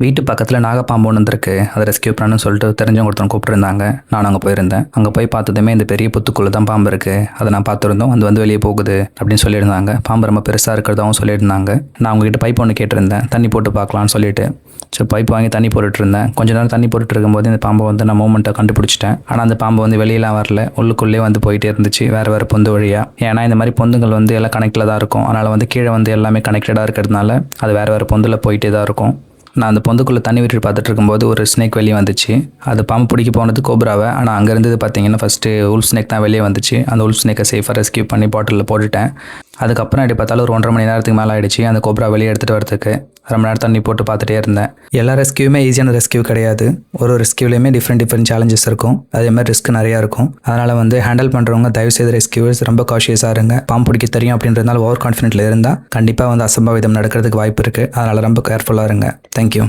வீட்டு பக்கத்தில் நாகப்பாம்பு ஒன்று வந்திருக்கு, அதை ரெஸ்கியூ பண்ணணும்னு சொல்லிட்டு தெரிஞ்சவங்க ஒருத்தவங்க கூப்பிட்டுருந்தாங்க. நான் அங்கே போயிருந்தேன். அங்கே போய் பார்த்ததுமே இந்த பெரிய புத்துக்குள்ளே தான் பாம்பு இருக்குது, அதை நான் பார்த்துருந்தோம். வந்து வெளியே போகுது அப்படின்னு சொல்லியிருந்தாங்க. பாம்பு ரொம்ப பெருசாக இருக்கிறதாவும் சொல்லியிருந்தாங்க. நான் அவங்ககிட்ட பைப் ஒன்று கேட்டிருந்தேன், தண்ணி போட்டு பார்க்கலான்னு சொல்லிட்டு. சரி, பைப் வாங்கி தண்ணி போட்டுட்டு இருந்தேன். கொஞ்ச நேரம் தண்ணி போட்டுட்டு இருக்கும்போது இந்த பாம்பை வந்து நான் மூமெண்ட்டை கண்டுபிடிச்சிட்டேன். ஆனால் அந்த பாம்பு வந்து வெளியெல்லாம் வரல, உள்ளுக்குள்ளே வந்து போயிட்டே இருந்துச்சு வேறு பொந்து வழியாக. ஏன்னா இந்த மாதிரி பொந்துங்கள் வந்து எல்லாம் கனெக்டில் தான் இருக்கும். அதனால் வந்து கீழே வந்து எல்லாமே கனெக்டடாக இருக்கிறதுனால அது வேறு பொந்தில் போயிட்டே தான் இருக்கும். நான் அந்த பொந்துக்குள்ளே தண்ணி விட்டு பார்த்துட்டு இருக்கும்போது ஒரு ஸ்னேக் வெளியே வந்துச்சு. அது பாம்பு பிடிக்க போனது கோப்ராவை. ஆனால் அங்கே இருந்தது பார்த்தீங்கன்னா ஃபஸ்ட்டு உல்ஃப் ஸ்னேக் தான் வெளியே வந்துச்சு. அந்த உல்ஃப் ஸ்னேக்கை சேஃபாக ரெஸ்கியூ பண்ணி பாட்டிலில் போட்டுட்டேன். அதுக்கப்புறம் எப்படி பார்த்தாலும் ஒரு 1.5 மணி நேரத்துக்கு மேலே ஆகிடுச்சு அந்த கோப்ரா வெளியே எடுத்துகிட்டு வரதுக்கு. ரொம்ப நேரம் தண்ணி போட்டு பார்த்துட்டே இருந்தேன். எல்லா ரெஸ்கியூமே ஈஸியான ரெஸ்கியூ கிடையாது. ஒரு ரெஸ்கியூலையுமே டிஃப்ரெண்ட் சேலஞ்சஸ் இருக்கும். அதேமாதிரி ரிஸ்க் நிறையா இருக்கும். அதனால் வந்து ஹேண்டில் பண்ணுறவங்க தயவுசெய்து ரெஸ்கியூவர்ஸ் ரொம்ப காஷியஸாக இருங்க. பாம்பு பிடிக்க தெரியும் அப்படின்றதுனால ஓவர் கான்ஃபிடென்ட்டில் இருந்தால் கண்டிப்பாக வந்து அசம்பாவிதம் நடக்கிறதுக்கு வாய்ப்பு இருக்குது. அதனால் ரொம்ப கேர்ஃபுல்லாக இருங்க. தேங்க்யூ.